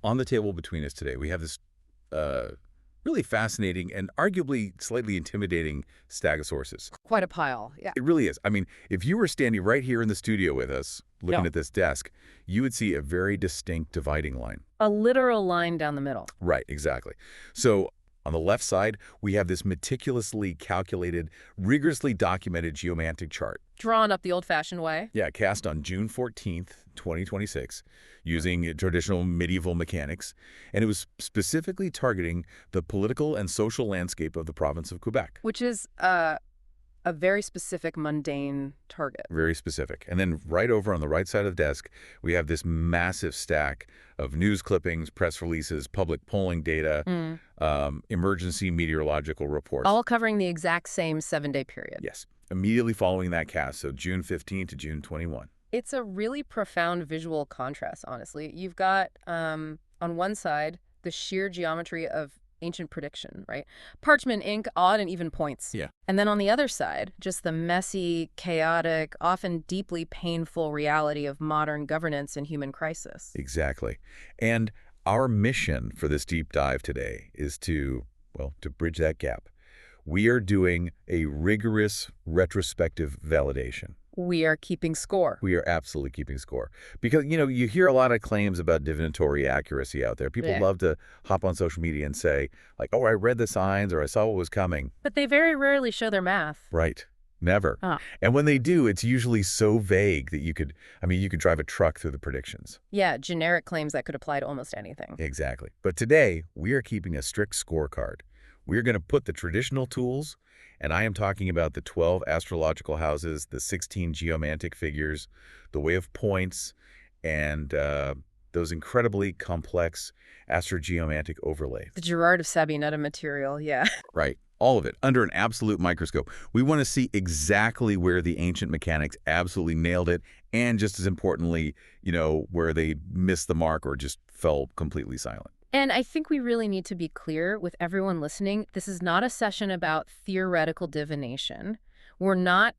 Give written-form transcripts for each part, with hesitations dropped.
On the table between us today, we have this really fascinating and arguably slightly intimidating stack of sources. Quite a pile, yeah. It really is. I mean, if you were standing right here in the studio with us, looking Yeah. at this desk, you would see a very distinct dividing line. A literal line down the middle. Right, exactly. So on the left side, we have this meticulously calculated, rigorously documented geomantic chart. Drawn up the old-fashioned way. Yeah, cast on June 14th, 2026, using traditional medieval mechanics, and it was specifically targeting the political and social landscape of the province of Quebec. Which is a very specific mundane target. Very specific. And then right over on the right side of the desk, we have this massive stack of news clippings, press releases, public polling data, emergency meteorological reports. All covering the exact same 7-day period. Yes, immediately following that cast, so June 15 to June 21. It's a really profound visual contrast, honestly. You've got, on one side, the sheer geometry of ancient prediction, right? Parchment, ink, odd and even points. Yeah. And then on the other side, just the messy, chaotic, often deeply painful reality of modern governance and human crisis. Exactly. And our mission for this deep dive today is to bridge that gap. We are doing a rigorous retrospective validation. We are keeping score. We are absolutely keeping score. Because, you hear a lot of claims about divinatory accuracy out there. People love to hop on social media and say, like, oh, I read the signs or I saw what was coming. But they very rarely show their math. Right. Never. And when they do, it's usually so vague that you could drive a truck through the predictions. Yeah, generic claims that could apply to almost anything. Exactly. But today, we are keeping a strict scorecard. We're going to put the traditional tools, and I am talking about the 12 astrological houses, the 16 geomantic figures, the way of points, and those incredibly complex astro-geomantic overlays. The Gerard of Sabinetta material, yeah. Right. All of it, under an absolute microscope. We want to see exactly where the ancient mechanics absolutely nailed it, and just as importantly, where they missed the mark or just fell completely silent. And I think we really need to be clear with everyone listening. This is not a session about theoretical divination. We're not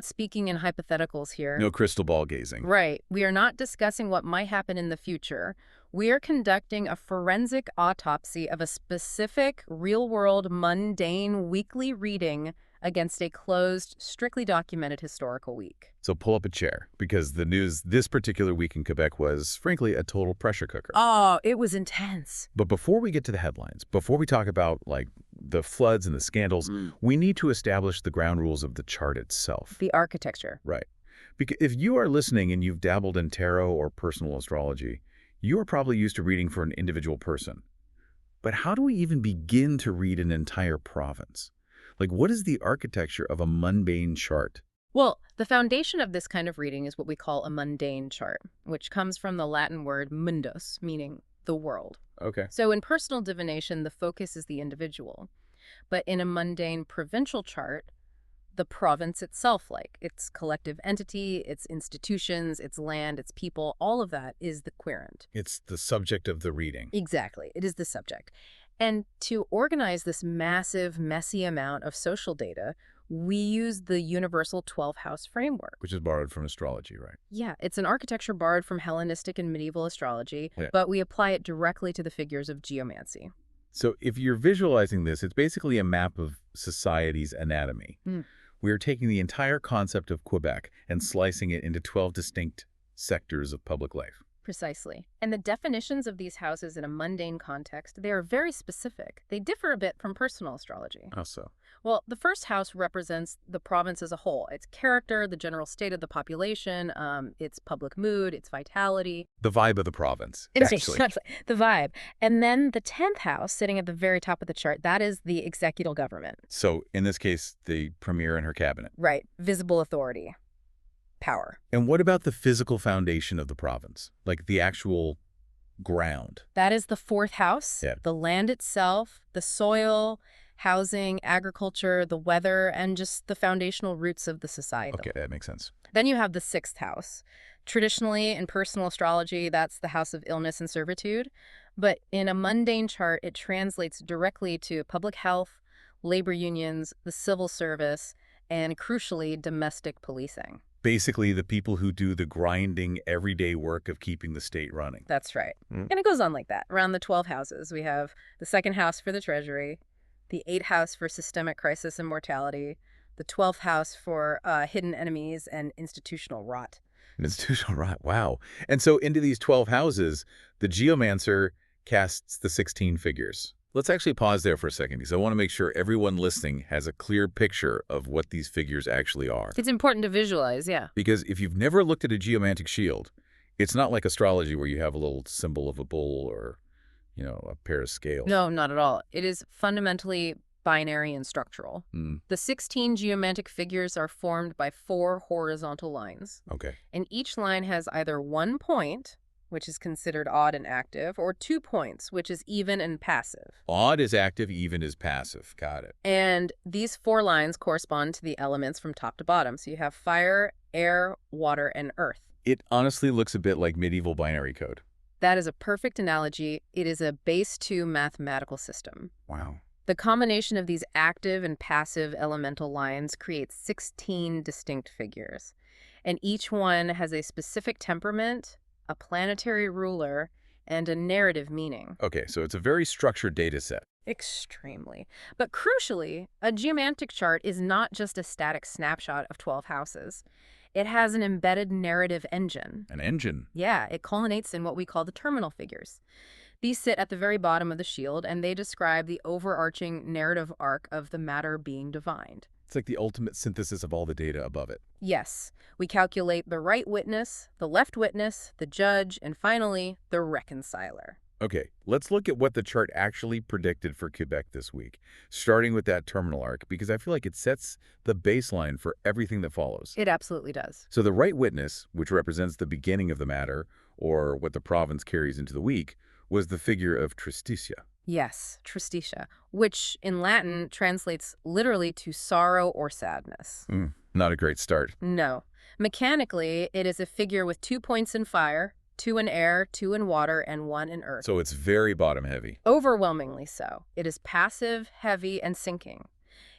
speaking in hypotheticals here. No crystal ball gazing. Right. We are not discussing what might happen in the future. We are conducting a forensic autopsy of a specific, real-world, mundane weekly reading against a closed, strictly documented historical week. So pull up a chair, because the news this particular week in Quebec was, frankly, a total pressure cooker. Oh, it was intense. But before we get to the headlines, before we talk about, the floods and the scandals, we need to establish the ground rules of the chart itself. The architecture. Right. Because if you are listening and you've dabbled in tarot or personal astrology, you are probably used to reading for an individual person. But how do we even begin to read an entire province? What is the architecture of a mundane chart? Well, the foundation of this kind of reading is what we call a mundane chart, which comes from the Latin word mundus, meaning the world. Okay. So in personal divination, the focus is the individual. But in a mundane provincial chart, the province itself, its collective entity, its institutions, its land, its people, all of that is the querent. It's the subject of the reading. Exactly. It is the subject. And to organize this massive, messy amount of social data, we use the universal 12-house framework. Which is borrowed from astrology, right? Yeah, it's an architecture borrowed from Hellenistic and medieval astrology, Yeah. but we apply it directly to the figures of geomancy. So if you're visualizing this, it's basically a map of society's anatomy. We are taking the entire concept of Quebec and slicing it into 12 distinct sectors of public life. Precisely. And the definitions of these houses in a mundane context, they are very specific. They differ a bit from personal astrology. How so? Well, the first house represents the province as a whole. Its character, the general state of the population, its public mood, its vitality. The vibe of the province, Exactly. The vibe. And then the 10th house, sitting at the very top of the chart, that is the executive government. So in this case, the premier and her cabinet. Right. Visible authority. Power. And what about the physical foundation of the province? The actual ground? That is the 4th house. Yeah. The land itself, the soil, housing, agriculture, the weather, and just the foundational roots of the society. Okay, that makes sense. Then you have the 6th house. Traditionally, in personal astrology, that's the house of illness and servitude. But in a mundane chart, it translates directly to public health, labor unions, the civil service, and crucially, domestic policing. Basically, the people who do the grinding, everyday work of keeping the state running. That's right. Mm. And it goes on like that. Around the 12 houses, we have the second house for the treasury, the 8th house for systemic crisis and mortality, the 12th house for hidden enemies and institutional rot. Institutional rot, wow. And so into these 12 houses, the geomancer casts the 16 figures. Let's actually pause there for a second because I want to make sure everyone listening has a clear picture of what these figures actually are. It's important to visualize, yeah. Because if you've never looked at a geomantic shield, it's not like astrology where you have a little symbol of a bull or, a pair of scales. No, not at all. It is fundamentally binary and structural. Mm, The 16 geomantic figures are formed by 4 horizontal lines, okay. and each line has either 1 point, which is considered odd and active, or 2 points, which is even and passive. Odd is active, even is passive. Got it. And these 4 lines correspond to the elements from top to bottom. So you have fire, air, water, and earth. It honestly looks a bit like medieval binary code. That is a perfect analogy. It is a base 2 mathematical system. Wow. The combination of these active and passive elemental lines creates 16 distinct figures. And each one has a specific temperament, a planetary ruler, and a narrative meaning. Okay, so it's a very structured data set. Extremely. But crucially, a geomantic chart is not just a static snapshot of 12 houses. It has an embedded narrative engine. An engine. Yeah, it culminates in what we call the terminal figures. These sit at the very bottom of the shield, and they describe the overarching narrative arc of the matter being divined. It's like the ultimate synthesis of all the data above it. Yes, we calculate the right witness, the left witness, the judge, and finally, the reconciler. Okay, let's look at what the chart actually predicted for Quebec this week, starting with that terminal arc, because I feel like it sets the baseline for everything that follows. It absolutely does. So the right witness, which represents the beginning of the matter, or what the province carries into the week, was the figure of Tristitia. Yes, tristitia, which in Latin translates literally to sorrow or sadness. Not a great start. No. Mechanically, it is a figure with 2 points in fire, 2 in air, 2 in water, and 1 in earth. So it's very bottom heavy. Overwhelmingly so. It is passive, heavy, and sinking.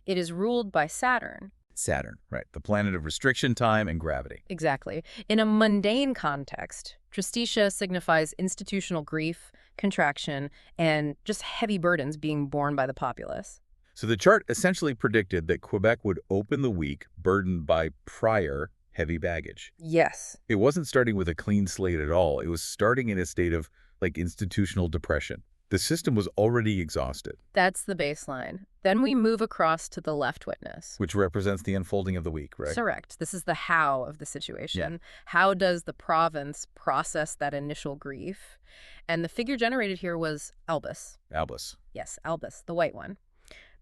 It is ruled by Saturn. Saturn, right. The planet of restriction, time, and gravity. Exactly. In a mundane context, tristitia signifies institutional grief, contraction, and just heavy burdens being borne by the populace. So the chart essentially predicted that Quebec would open the week burdened by prior heavy baggage. Yes. It wasn't starting with a clean slate at all. It was starting in a state of, institutional depression. The system was already exhausted. That's the baseline. Then we move across to the left witness. Which represents the unfolding of the week, right? Correct. This is the how of the situation. Yeah. How does the province process that initial grief? And the figure generated here was Albus. Albus. Yes, Albus, the white one.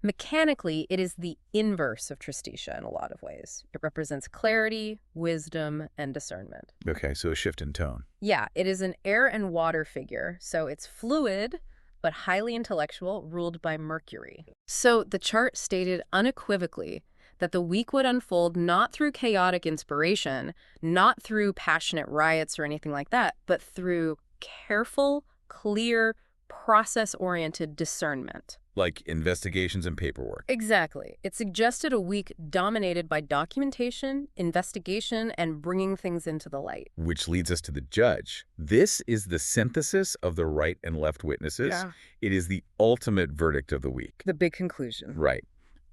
Mechanically, it is the inverse of tristitia in a lot of ways. It represents clarity, wisdom, and discernment. Okay, so a shift in tone. Yeah, it is an air and water figure, so it's fluid, but highly intellectual, ruled by Mercury. So the chart stated unequivocally that the week would unfold not through chaotic inspiration, not through passionate riots or anything like that, but through careful, clear, process-oriented discernment. Like investigations and paperwork. Exactly. It suggested a week dominated by documentation, investigation, and bringing things into the light. Which leads us to the judge. This is the synthesis of the right and left witnesses. Yeah. It is the ultimate verdict of the week. The big conclusion. Right.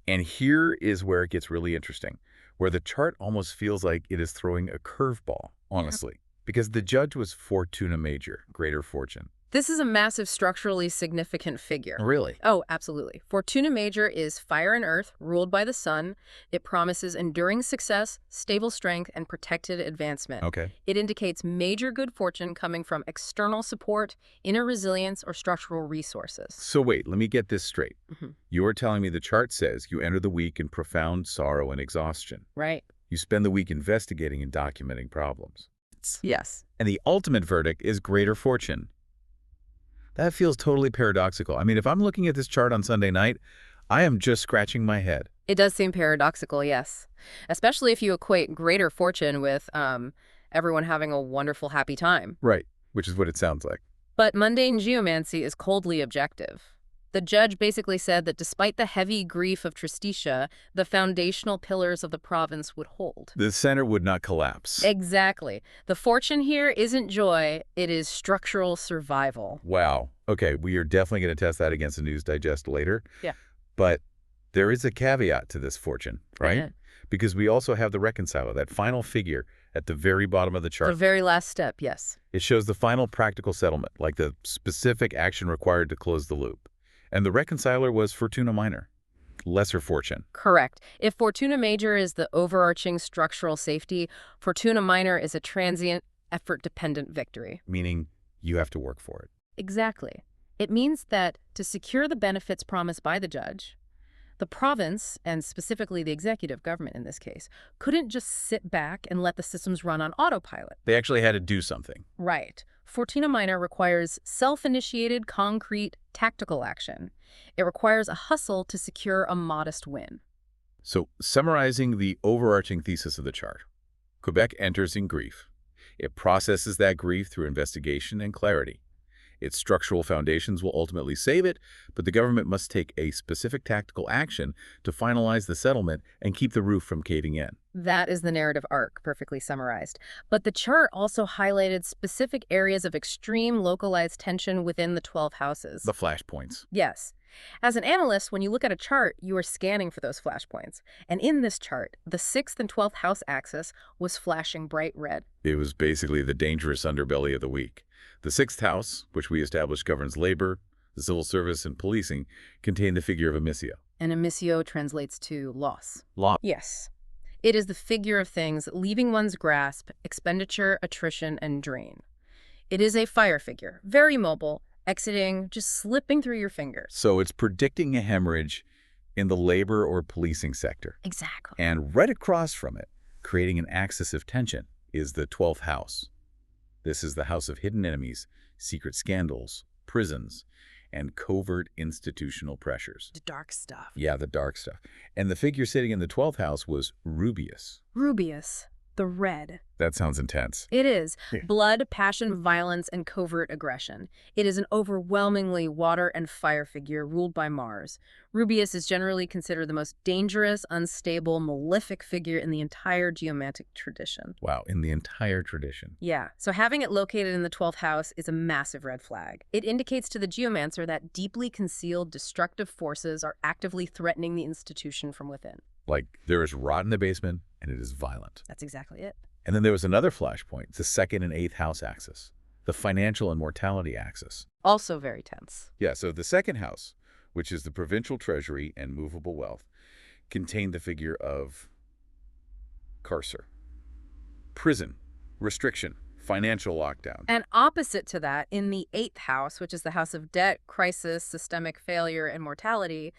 And here is where it gets really interesting, where the chart almost feels like it is throwing a curveball, honestly, because the judge was Fortuna Major, greater fortune. This is a massive structurally significant figure. Really? Oh, absolutely. Fortuna Major is fire and earth, ruled by the sun. It promises enduring success, stable strength, and protected advancement. Okay. It indicates major good fortune coming from external support, inner resilience, or structural resources. So wait, let me get this straight. Mm-hmm. You're telling me the chart says you enter the week in profound sorrow and exhaustion. Right. You spend the week investigating and documenting problems. Yes. And the ultimate verdict is greater fortune. That feels totally paradoxical. I mean, if I'm looking at this chart on Sunday night, I am just scratching my head. It does seem paradoxical, yes. Especially if you equate greater fortune with everyone having a wonderful, happy time. Right, which is what it sounds like. But mundane geomancy is coldly objective. The judge basically said that despite the heavy grief of Tristitia, the foundational pillars of the province would hold. The center would not collapse. Exactly. The fortune here isn't joy, it is structural survival. Wow. Okay, we are definitely going to test that against the News Digest later. Yeah. But there is a caveat to this fortune, right? Yeah. Because we also have the reconciler, that final figure at the very bottom of the chart. The very last step, yes. It shows the final practical settlement, like the specific action required to close the loop. And the reconciler was Fortuna Minor, lesser fortune. Correct. If Fortuna Major is the overarching structural safety, Fortuna Minor is a transient, effort-dependent victory. Meaning you have to work for it. Exactly. It means that to secure the benefits promised by the judge, the province, and specifically the executive government in this case, couldn't just sit back and let the systems run on autopilot. They actually had to do something. Right. Fortuna Minor requires self-initiated, concrete, tactical action. It requires a hustle to secure a modest win. So, summarizing the overarching thesis of the chart, Quebec enters in grief. It processes that grief through investigation and clarity. Its structural foundations will ultimately save it, but the government must take a specific tactical action to finalize the settlement and keep the roof from caving in. That is the narrative arc, perfectly summarized. But the chart also highlighted specific areas of extreme localized tension within the 12 houses. The flashpoints. Yes. As an analyst, when you look at a chart, you are scanning for those flashpoints. And in this chart, the 6th and 12th house axis was flashing bright red. It was basically the dangerous underbelly of the week. The 6th house, which we established governs labor, the civil service, and policing, contained the figure of emissio. And emissio translates to loss. Loss. Yes. It is the figure of things leaving one's grasp, expenditure, attrition, and drain. It is a fire figure, very mobile, exiting, just slipping through your fingers. So it's predicting a hemorrhage in the labor or policing sector. Exactly. And right across from it, creating an axis of tension, is the 12th house. This is the house of hidden enemies, secret scandals, prisons, and covert institutional pressures. The dark stuff. Yeah, the dark stuff. And the figure sitting in the 12th house was Rubius. Rubius, the red. That sounds intense. It is. Yeah. Blood, passion, violence, and covert aggression. It is an overwhelmingly water and fire figure ruled by Mars. Rubius is generally considered the most dangerous, unstable, malefic figure in the entire geomantic tradition. Wow, in the entire tradition. Yeah, so having it located in the 12th house is a massive red flag. It indicates to the geomancer that deeply concealed destructive forces are actively threatening the institution from within. Like, there is rot in the basement, and it is violent. That's exactly it. And then there was another flashpoint, the 2nd and 8th house axis, the financial and mortality axis. Also very tense. Yeah, so the 2nd house, which is the provincial treasury and movable wealth, contained the figure of carcer, prison, restriction, financial lockdown. And opposite to that, in the 8th house, which is the house of debt, crisis, systemic failure, and mortality,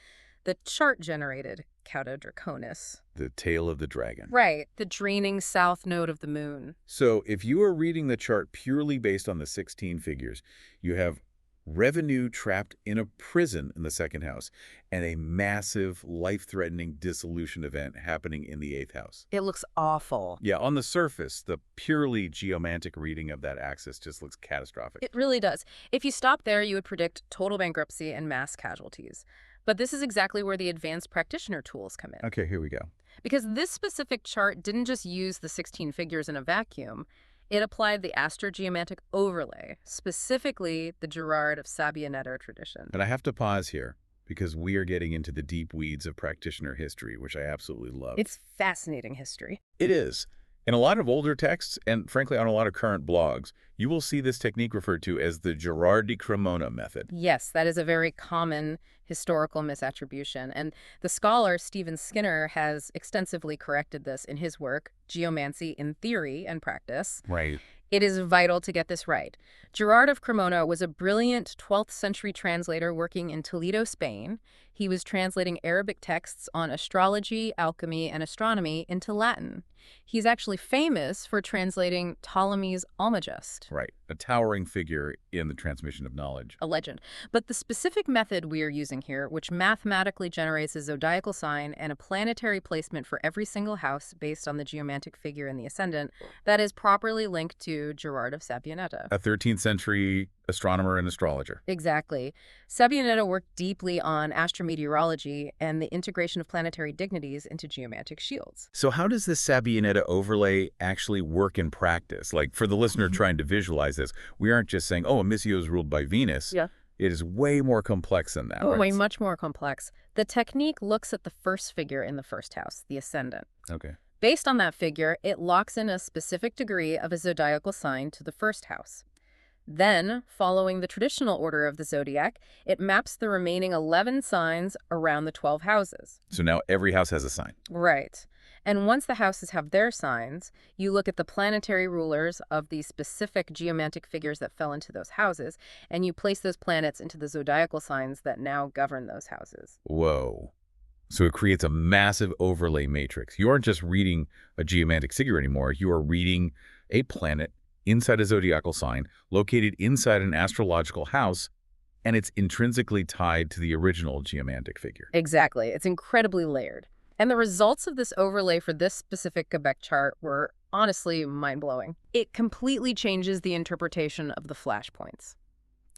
the chart generated Cauda Draconis. The tail of the dragon. Right, the draining south node of the moon. So if you are reading the chart purely based on the 16 figures, you have revenue trapped in a prison in the 2nd house and a massive, life-threatening dissolution event happening in the 8th house. It looks awful. Yeah, on the surface, the purely geomantic reading of that axis just looks catastrophic. It really does. If you stop there, you would predict total bankruptcy and mass casualties. But this is exactly where the advanced practitioner tools come in. Okay, here we go. Because this specific chart didn't just use the 16 figures in a vacuum. It applied the Astro-geomantic overlay, specifically the Girard of Sabianetto tradition. And I have to pause here because we are getting into the deep weeds of practitioner history, which I absolutely love. It's fascinating history. It is. In a lot of older texts, and frankly on a lot of current blogs, you will see this technique referred to as the Girard di Cremona method. Yes, that is a very common historical misattribution. And the scholar Stephen Skinner has extensively corrected this in his work, Geomancy in Theory and Practice. Right. It is vital to get this right. Girard of Cremona was a brilliant 12th century translator working in Toledo, Spain. He was translating Arabic texts on astrology, alchemy, and astronomy into Latin. He's actually famous for translating Ptolemy's Almagest. Right. A towering figure in the transmission of knowledge. A legend. But the specific method we are using here, which mathematically generates a zodiacal sign and a planetary placement for every single house based on the geomantic figure in the ascendant, that is properly linked to Girard of Sabianetto. A 13th century astronomer and astrologer. Exactly. Sabianetto worked deeply on astrometeorology and the integration of planetary dignities into geomantic shields. So how does this Sabianetta overlay actually work in practice? Like, for the listener Mhm. trying to visualize this, we aren't just saying, oh, Amicio is ruled by Venus. Yeah. It is way more complex than that, Oh, way right? much more complex. The technique looks at the first figure in the first house, the ascendant. Okay. Based on that figure, it locks in a specific degree of a zodiacal sign to the first house. Then, following the traditional order of the zodiac, it maps the remaining 11 signs around the 12 houses. So now every house has a sign. Right. And once the houses have their signs, you look at the planetary rulers of the specific geomantic figures that fell into those houses, and you place those planets into the zodiacal signs that now govern those houses. Whoa. So it creates a massive overlay matrix. You aren't just reading a geomantic figure anymore. You are reading a planet inside a zodiacal sign, located inside an astrological house, and it's intrinsically tied to the original geomantic figure. Exactly. It's incredibly layered. And the results of this overlay for this specific Quebec chart were honestly mind-blowing. It completely changes the interpretation of the flashpoints.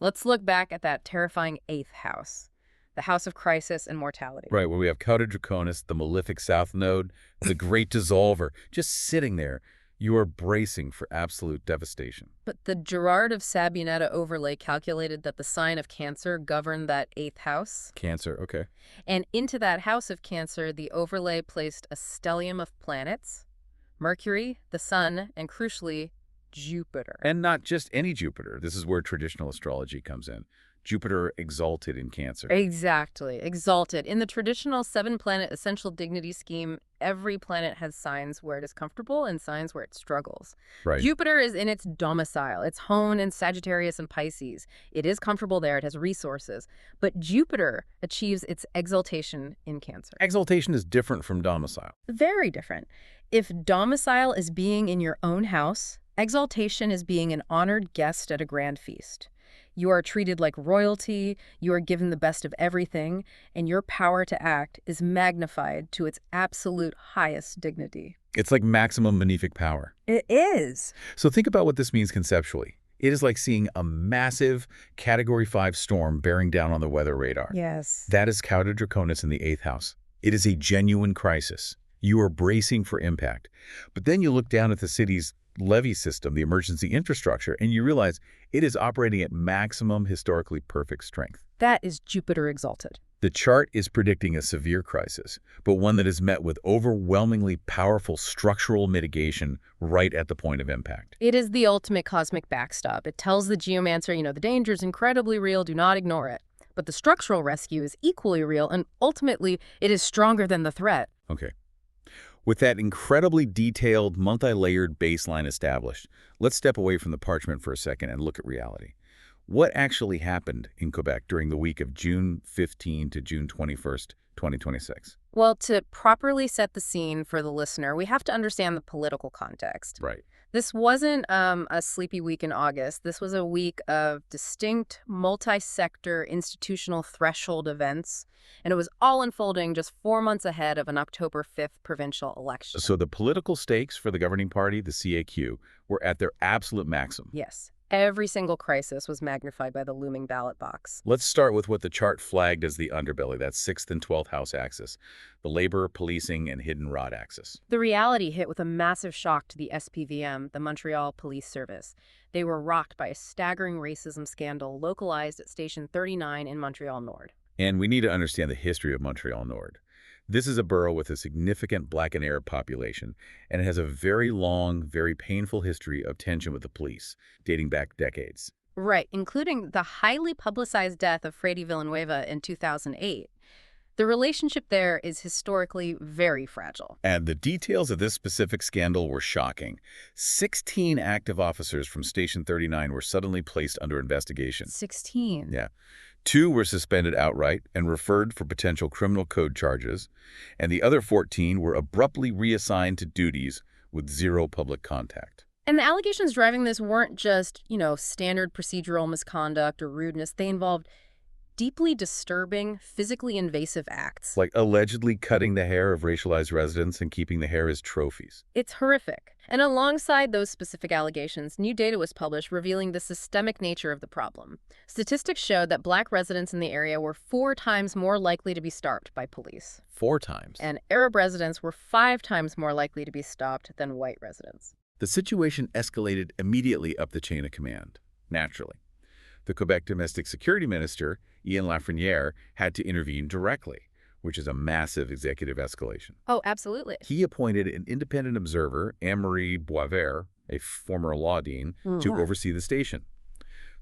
Let's look back at that terrifying 8th house, the house of crisis and mortality. Right, where we have Cauda Draconis, the malefic south node, the great dissolver, just sitting there. You are bracing for absolute devastation. But the Gerard of Sabianetta overlay calculated that the sign of Cancer governed that 8th house. Cancer, okay. And into that house of Cancer, the overlay placed a stellium of planets, Mercury, the Sun, and crucially, Jupiter. And not just any Jupiter. This is where traditional astrology comes in. Jupiter exalted in Cancer. Exactly. Exalted. In the traditional 7-planet essential dignity scheme, every planet has signs where it is comfortable and signs where it struggles. Right. Jupiter is in its domicile. It's home in Sagittarius and Pisces. It is comfortable there. It has resources. But Jupiter achieves its exaltation in Cancer. Exaltation is different from domicile. Very different. If domicile is being in your own house, exaltation is being an honored guest at a grand feast. You are treated like royalty, you are given the best of everything, and your power to act is magnified to its absolute highest dignity. It's like maximum benefic power. It is. So think about what this means conceptually. It is like seeing a massive Category 5 storm bearing down on the weather radar. Yes. That is Cauda Draconis in the 8th house. It is a genuine crisis. You are bracing for impact. But then you look down at the city's levee system, the emergency infrastructure, and you realize it is operating at maximum historically perfect strength. That is Jupiter exalted. The chart is predicting a severe crisis, but one that is met with overwhelmingly powerful structural mitigation right at the point of impact. It is the ultimate cosmic backstop. It tells the geomancer, the danger is incredibly real, do not ignore it. But the structural rescue is equally real, and ultimately, it is stronger than the threat. Okay. With that incredibly detailed, multi-layered baseline established, let's step away from the parchment for a second and look at reality. What actually happened in Quebec during the week of June 15 to June 21st, 2026? Well, to properly set the scene for the listener, we have to understand the political context. Right. This wasn't a sleepy week in August. This was a week of distinct, multi-sector, institutional threshold events, and it was all unfolding just 4 months ahead of an October 5th provincial election. So the political stakes for the governing party, the CAQ, were at their absolute maximum. Yes. Every single crisis was magnified by the looming ballot box. Let's start with what the chart flagged as the underbelly, that 6th and 12th house axis, the labor, policing, and hidden rod axis. The reality hit with a massive shock to the SPVM, the Montreal Police Service. They were rocked by a staggering racism scandal localized at Station 39 in Montreal Nord. And we need to understand the history of Montreal Nord. This is a borough with a significant Black and Arab population, and it has a very long, very painful history of tension with the police, dating back decades. Right, including the highly publicized death of Freddy Villanueva in 2008. The relationship there is historically very fragile. And the details of this specific scandal were shocking. 16 active officers from Station 39 were suddenly placed under investigation. 16? Yeah. 2 were suspended outright and referred for potential criminal code charges, and the other 14 were abruptly reassigned to duties with zero public contact. And the allegations driving this weren't just, standard procedural misconduct or rudeness. They involved deeply disturbing, physically invasive acts. Like allegedly cutting the hair of racialized residents and keeping the hair as trophies. It's horrific. And alongside those specific allegations, new data was published revealing the systemic nature of the problem. Statistics showed that Black residents in the area were 4 times more likely to be stopped by police. 4 times. And Arab residents were 5 times more likely to be stopped than white residents. The situation escalated immediately up the chain of command, naturally. The Quebec Domestic Security Minister, Ian Lafreniere, had to intervene directly, which is a massive executive escalation. Oh, absolutely. He appointed an independent observer, Anne-Marie Boisvert, a former law dean, to oversee the station.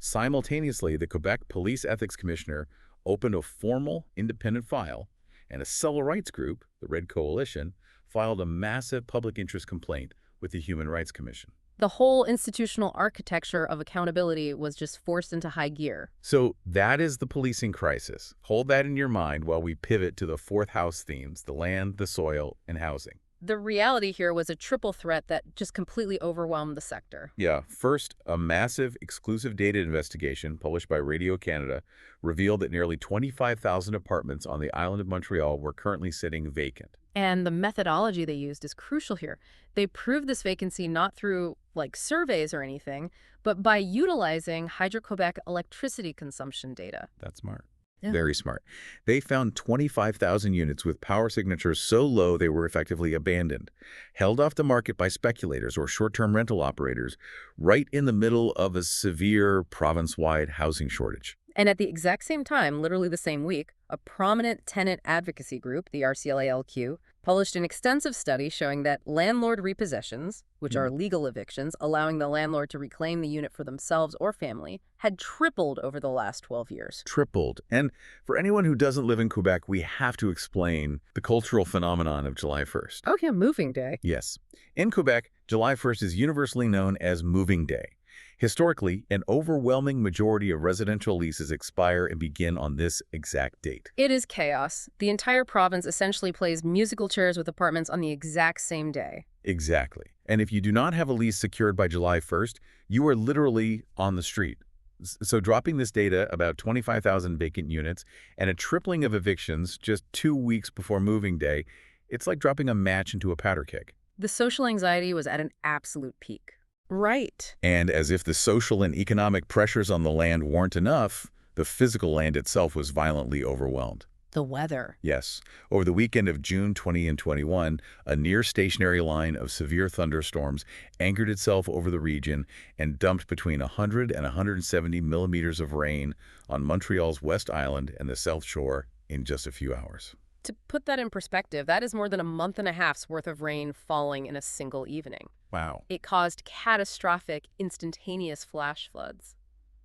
Simultaneously, the Quebec Police Ethics Commissioner opened a formal independent file, and a civil rights group, the Red Coalition, filed a massive public interest complaint with the Human Rights Commission. The whole institutional architecture of accountability was just forced into high gear. So that is the policing crisis. Hold that in your mind while we pivot to the fourth house themes, the land, the soil, and housing. The reality here was a triple threat that just completely overwhelmed the sector. Yeah, first, a massive exclusive data investigation published by Radio Canada revealed that nearly 25,000 apartments on the island of Montreal were currently sitting vacant. And the methodology they used is crucial here. They proved this vacancy not through, surveys or anything, but by utilizing Hydro-Quebec electricity consumption data. That's smart. Yeah. Very smart. They found 25,000 units with power signatures so low they were effectively abandoned, held off the market by speculators or short-term rental operators, right in the middle of a severe province-wide housing shortage. And at the exact same time, literally the same week, a prominent tenant advocacy group, the RCLALQ, published an extensive study showing that landlord repossessions, which are legal evictions, allowing the landlord to reclaim the unit for themselves or family, had tripled over the last 12 years. Tripled. And for anyone who doesn't live in Quebec, we have to explain the cultural phenomenon of July 1st. Oh, yeah, moving day. Yes. In Quebec, July 1st is universally known as Moving Day. Historically, an overwhelming majority of residential leases expire and begin on this exact date. It is chaos. The entire province essentially plays musical chairs with apartments on the exact same day. Exactly. And if you do not have a lease secured by July 1st, you are literally on the street. So dropping this data, about 25,000 vacant units, and a tripling of evictions just 2 weeks before moving day, it's like dropping a match into a powder keg. The social anxiety was at an absolute peak. Right. And as if the social and economic pressures on the land weren't enough, the physical land itself was violently overwhelmed. The weather. Yes. Over the weekend of June 20 and 21, a near-stationary line of severe thunderstorms anchored itself over the region and dumped between 100 and 170 millimeters of rain on Montreal's West Island and the South Shore in just a few hours. To put that in perspective, that is more than a month and a half's worth of rain falling in a single evening. Wow. It caused catastrophic, instantaneous flash floods.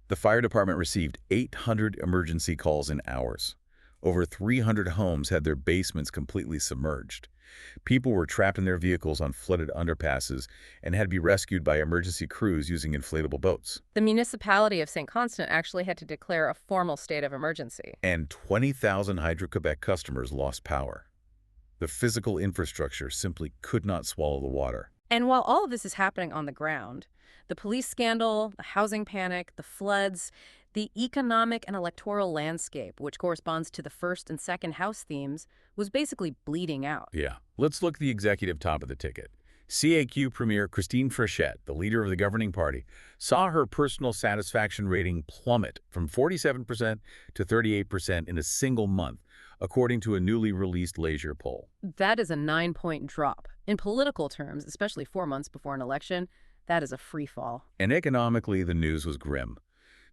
The fire department received 800 emergency calls in hours. Over 300 homes had their basements completely submerged. People were trapped in their vehicles on flooded underpasses and had to be rescued by emergency crews using inflatable boats. The municipality of St. Constant actually had to declare a formal state of emergency. And 20,000 Hydro-Quebec customers lost power. The physical infrastructure simply could not swallow the water. And while all of this is happening on the ground, the police scandal, the housing panic, the floods, the economic and electoral landscape, which corresponds to the first and second house themes, was basically bleeding out. Yeah. Let's look at the executive top of the ticket. CAQ Premier Christine Frechette, the leader of the governing party, saw her personal satisfaction rating plummet from 47% to 38% in a single month, according to a newly released Leisure poll. That is a 9-point drop. In political terms, especially 4 months before an election, that is a free fall. And economically, the news was grim.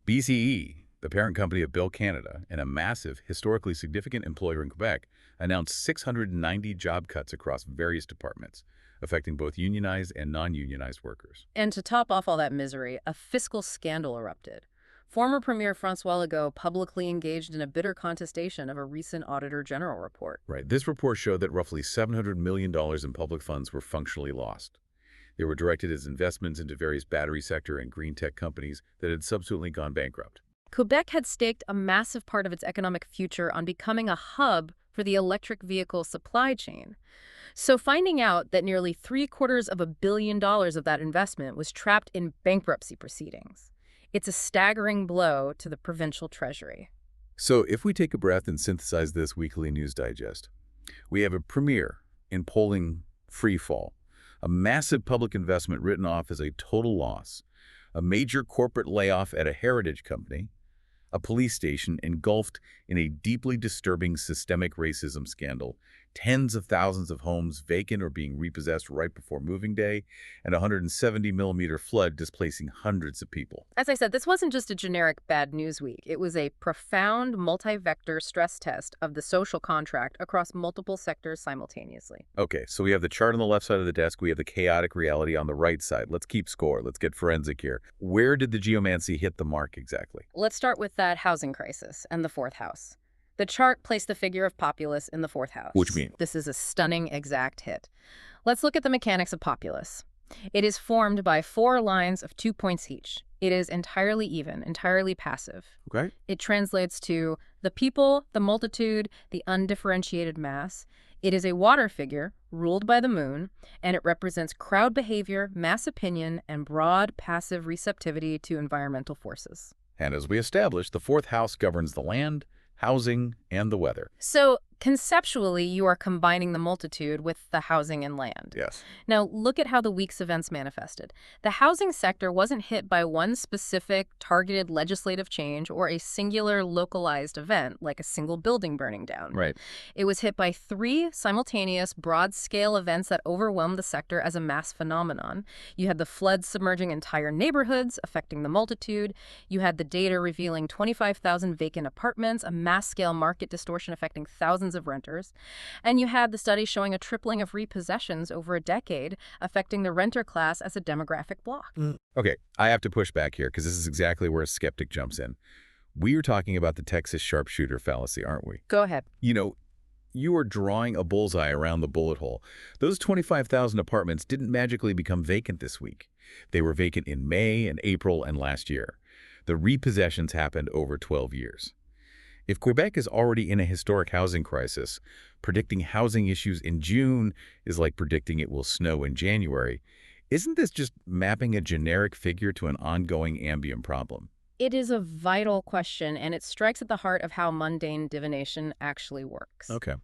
BCE, the parent company of Bell Canada and a massive, historically significant employer in Quebec, announced 690 job cuts across various departments, affecting both unionized and non-unionized workers. And to top off all that misery, a fiscal scandal erupted. Former Premier François Legault publicly engaged in a bitter contestation of a recent Auditor General report. Right. This report showed that roughly $700 million in public funds were functionally lost. They were directed as investments into various battery sector and green tech companies that had subsequently gone bankrupt. Quebec had staked a massive part of its economic future on becoming a hub for the electric vehicle supply chain. So finding out that nearly $750 million of that investment was trapped in bankruptcy proceedings, it's a staggering blow to the provincial treasury. So if we take a breath and synthesize this weekly news digest, we have a premier in polling free fall, A massive public investment written off as a total loss. A major corporate layoff at a heritage company. A police station engulfed in a deeply disturbing systemic racism scandal, tens of thousands of homes vacant or being repossessed right before moving day, and a 170-millimeter flood displacing hundreds of people. As I said, this wasn't just a generic bad news week. It was a profound multi-vector stress test of the social contract across multiple sectors simultaneously. Okay, so we have the chart on the left side of the desk. We have the chaotic reality on the right side. Let's keep score. Let's get forensic here. Where did the geomancy hit the mark exactly? Let's start with that housing crisis and the fourth house. The chart placed the figure of populace in the fourth house. Which means? This is a stunning exact hit. Let's look at the mechanics of populace. It is formed by 4 lines of 2 points each. It is entirely even, entirely passive. Okay. It translates to the people, the multitude, the undifferentiated mass. It is a water figure ruled by the moon, and it represents crowd behavior, mass opinion, and broad passive receptivity to environmental forces. And as we established, the fourth house governs the land, housing, and the weather. So conceptually, you are combining the multitude with the housing and land. Yes. Now, look at how the week's events manifested. The housing sector wasn't hit by one specific targeted legislative change or a singular localized event like a single building burning down. Right. It was hit by 3 simultaneous broad-scale events that overwhelmed the sector as a mass phenomenon. You had the floods submerging entire neighborhoods, affecting the multitude. You had the data revealing 25,000 vacant apartments, a mass-scale market distortion affecting thousands of renters. And you had the study showing a tripling of repossessions over a decade, affecting the renter class as a demographic block. Okay, I have to push back here because this is exactly where a skeptic jumps in. We are talking about the Texas sharpshooter fallacy, aren't we? Go ahead. You are drawing a bullseye around the bullet hole. Those 25,000 apartments didn't magically become vacant this week. They were vacant in May and April and last year. The repossessions happened over 12 years. If Quebec is already in a historic housing crisis, predicting housing issues in June is like predicting it will snow in January. Isn't this just mapping a generic figure to an ongoing ambient problem? It is a vital question, and it strikes at the heart of how mundane divination actually works. Okay.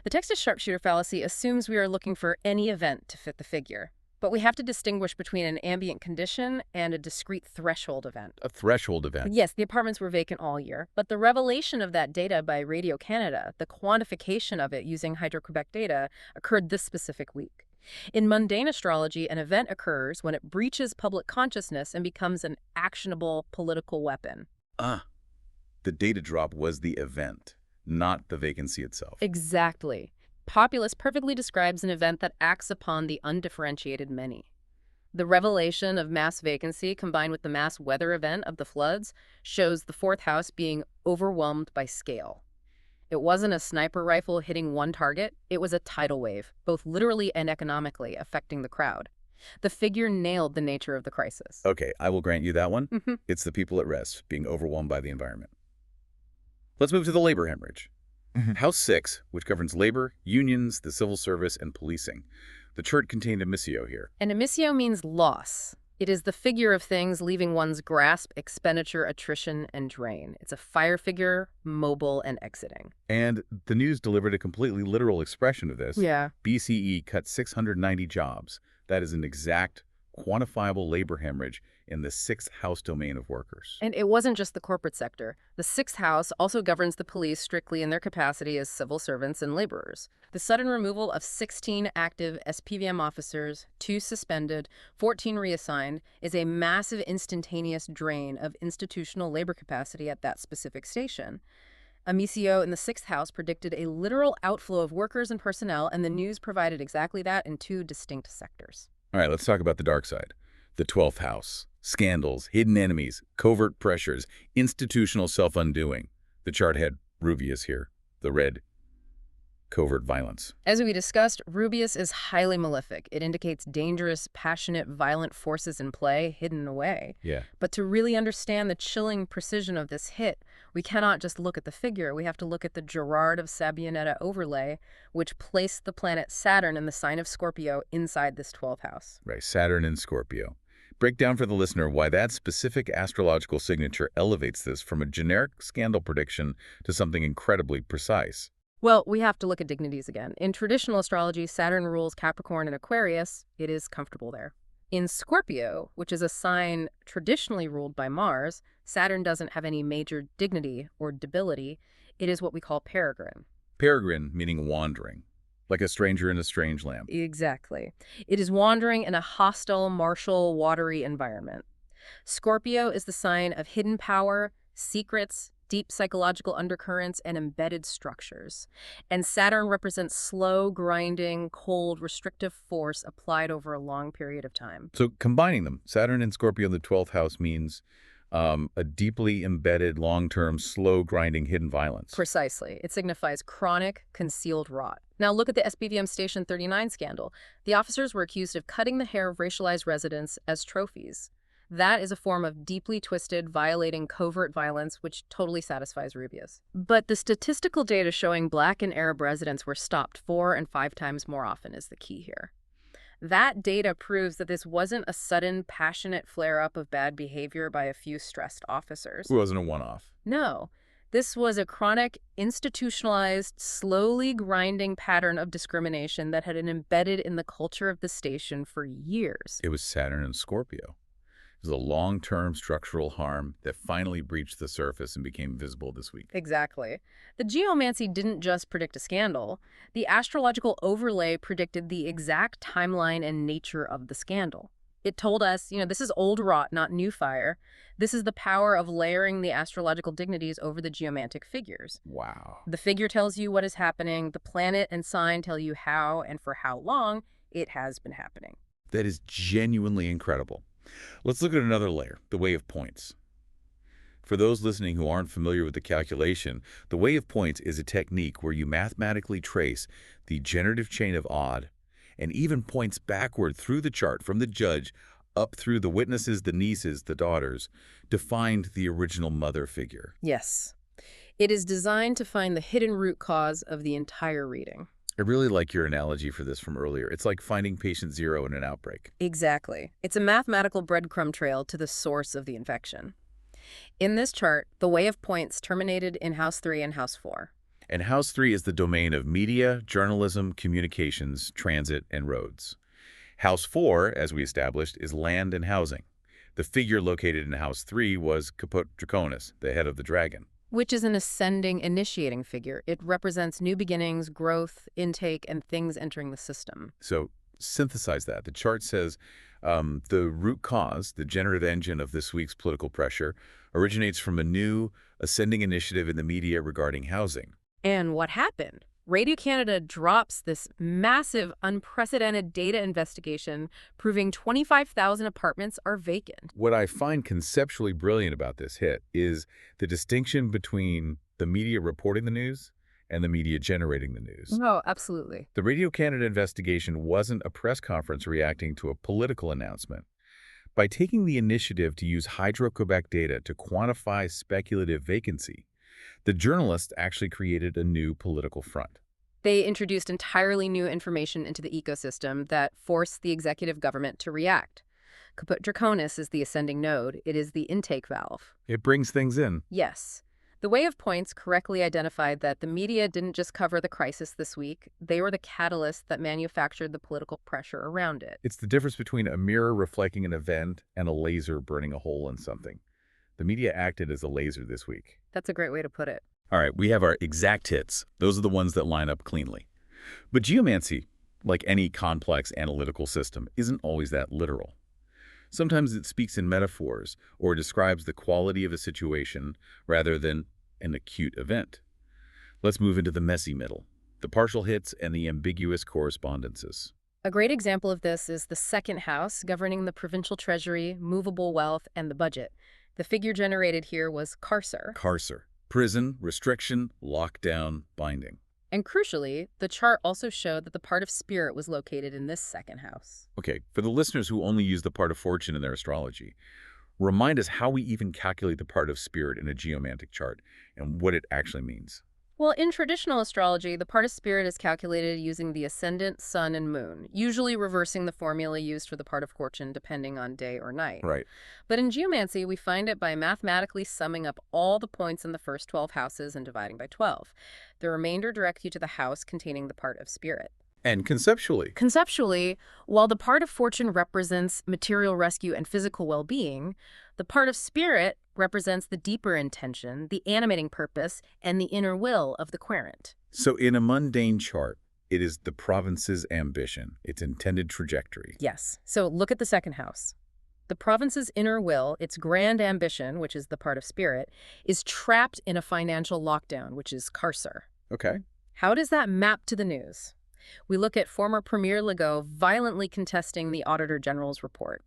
The Texas sharpshooter fallacy assumes we are looking for any event to fit the figure. But we have to distinguish between an ambient condition and a discrete threshold event. A threshold event. Yes, the apartments were vacant all year, but the revelation of that data by Radio Canada, the quantification of it using Hydro-Quebec data, occurred this specific week. In mundane astrology, an event occurs when it breaches public consciousness and becomes an actionable political weapon. The data drop was the event, not the vacancy itself. Exactly. Populace perfectly describes an event that acts upon the undifferentiated many. The revelation of mass vacancy combined with the mass weather event of the floods shows the fourth house being overwhelmed by scale. It wasn't a sniper rifle hitting one target, it was a tidal wave, both literally and economically, affecting the crowd. The figure nailed the nature of the crisis. Okay, I will grant you that one. It's the people at rest, being overwhelmed by the environment. Let's move to the labor hemorrhage. House 6, which governs labor, unions, the civil service, and policing. The chart contained emissio here. And emissio means loss. It is the figure of things leaving one's grasp, expenditure, attrition, and drain. It's a fire figure, mobile, and exiting. And the news delivered a completely literal expression of this. Yeah. BCE cut 690 jobs. That is an exact, quantifiable labor hemorrhage in the 6th house domain of workers. And it wasn't just the corporate sector. The 6th house also governs the police strictly in their capacity as civil servants and laborers. The sudden removal of 16 active SPVM officers, 2 suspended, 14 reassigned, is a massive instantaneous drain of institutional labor capacity at that specific station. Amicio in the 6th house predicted a literal outflow of workers and personnel, and the news provided exactly that in 2 distinct sectors. All right, let's talk about the dark side. The 12th house. Scandals, hidden enemies, covert pressures, institutional self-undoing. The chart had Rubius here, the red. Covert violence. As we discussed, Rubius is highly malefic. It indicates dangerous, passionate, violent forces in play, hidden away. Yeah. But to really understand the chilling precision of this hit, we cannot just look at the figure. We have to look at the Gerard of Sabionetta overlay, which placed the planet Saturn in the sign of Scorpio inside this 12th house. Right, Saturn and Scorpio. Break down for the listener why that specific astrological signature elevates this from a generic scandal prediction to something incredibly precise. Well, we have to look at dignities again. In traditional astrology, Saturn rules Capricorn and Aquarius. It is comfortable there. In Scorpio, which is a sign traditionally ruled by Mars, Saturn doesn't have any major dignity or debility. It is what we call peregrine. Peregrine meaning wandering, like a stranger in a strange land. Exactly. It is wandering in a hostile, martial, watery environment. Scorpio is the sign of hidden power, secrets, deep psychological undercurrents, and embedded structures. And Saturn represents slow, grinding, cold, restrictive force applied over a long period of time. So combining them, Saturn and Scorpio in the 12th house means a deeply embedded, long-term, slow, grinding, hidden violence. Precisely. It signifies chronic, concealed rot. Now look at the SBVM Station 39 scandal. The officers were accused of cutting the hair of racialized residents as trophies. That is a form of deeply twisted, violating covert violence, which totally satisfies Rubius. But the statistical data showing Black and Arab residents were stopped 4 and 5 times more often is the key here. That data proves that this wasn't a sudden, passionate flare-up of bad behavior by a few stressed officers. It wasn't a one-off. No. This was a chronic, institutionalized, slowly grinding pattern of discrimination that had been embedded in the culture of the station for years. It was Saturn and Scorpio. It was a long-term structural harm that finally breached the surface and became visible this week. Exactly. The geomancy didn't just predict a scandal. The astrological overlay predicted the exact timeline and nature of the scandal. It told us, this is old rot, not new fire. This is the power of layering the astrological dignities over the geomantic figures. Wow. The figure tells you what is happening. The planet and sign tell you how and for how long it has been happening. That is genuinely incredible. Let's look at another layer, the way of points. For those listening who aren't familiar with the calculation, the way of points is a technique where you mathematically trace the generative chain of odd and even points backward through the chart from the judge up through the witnesses, the nieces, the daughters, to find the original mother figure. Yes. It is designed to find the hidden root cause of the entire reading. I really like your analogy for this from earlier. It's like finding patient zero in an outbreak. Exactly. It's a mathematical breadcrumb trail to the source of the infection. In this chart, the way of points terminated in House 3 and House 4. And House 3 is the domain of media, journalism, communications, transit, and roads. House 4, as we established, is land and housing. The figure located in House 3 was Caput Draconis, the head of the dragon. Which is an ascending, initiating figure. It represents new beginnings, growth, intake, and things entering the system. So synthesize that. The chart says the root cause, the generative engine of this week's political pressure, originates from a new ascending initiative in the media regarding housing. And what happened? Radio Canada drops this massive, unprecedented data investigation proving 25,000 apartments are vacant. What I find conceptually brilliant about this hit is the distinction between the media reporting the news and the media generating the news. Oh, absolutely. The Radio Canada investigation wasn't a press conference reacting to a political announcement. By taking the initiative to use Hydro-Quebec data to quantify speculative vacancy, the journalists actually created a new political front. They introduced entirely new information into the ecosystem that forced the executive government to react. Caput Draconis is the ascending node. It is the intake valve. It brings things in. Yes. The way of points correctly identified that the media didn't just cover the crisis this week. They were the catalyst that manufactured the political pressure around it. It's the difference between a mirror reflecting an event and a laser burning a hole in something. The media acted as a laser this week. That's a great way to put it. All right, we have our exact hits. Those are the ones that line up cleanly. But geomancy, like any complex analytical system, isn't always that literal. Sometimes it speaks in metaphors or describes the quality of a situation rather than an acute event. Let's move into the messy middle, the partial hits and the ambiguous correspondences. A great example of this is the second house governing the provincial treasury, movable wealth, and the budget. The figure generated here was carcer. Carcer. Prison, restriction, lockdown, binding. And crucially, the chart also showed that the part of spirit was located in this second house. Okay, for the listeners who only use the part of fortune in their astrology, remind us how we even calculate the part of spirit in a geomantic chart and what it actually means. Well, in traditional astrology, the part of spirit is calculated using the ascendant, sun, and moon, usually reversing the formula used for the part of fortune depending on day or night. Right. But in geomancy, we find it by mathematically summing up all the points in the first 12 houses and dividing by 12. The remainder directs you to the house containing the part of spirit. And conceptually, Conceptually, while the part of fortune represents material rescue and physical well-being, the part of spirit represents the deeper intention, the animating purpose, and the inner will of the querent. so in a mundane chart, it is the province's ambition, its intended trajectory. Yes. So look at the second house. The province's inner will, its grand ambition, which is the part of spirit, is trapped in a financial lockdown, which is carcer. Okay. How does that map to the news? We look at former Premier Legault violently contesting the Auditor General's report.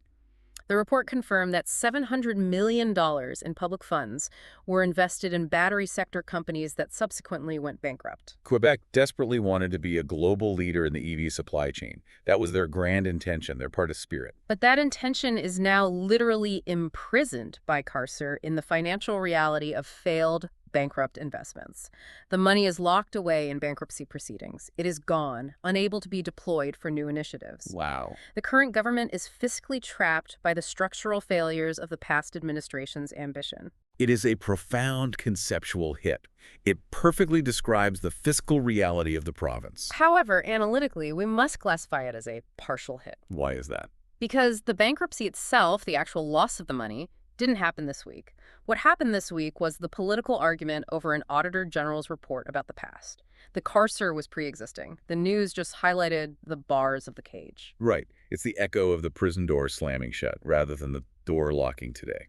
The report confirmed that $700 million in public funds were invested in battery sector companies that subsequently went bankrupt. Quebec desperately wanted to be a global leader in the EV supply chain. That was their grand intention, their part of spirit. But that intention is now literally imprisoned by Carcer in the financial reality of failed, bankrupt investments. The money is locked away in bankruptcy proceedings. It is gone, unable to be deployed for new initiatives. Wow. The current government is fiscally trapped by the structural failures of the past administration's ambition. It is a profound conceptual hit. It perfectly describes the fiscal reality of the province. However, analytically, we must classify it as a partial hit. Why is that? Because the bankruptcy itself, the actual loss of the money, didn't happen this week. What happened this week was the political argument over an Auditor General's report about the past. The carcer was pre-existing. The news just highlighted the bars of the cage. Right. It's the echo of the prison door slamming shut rather than the door locking today.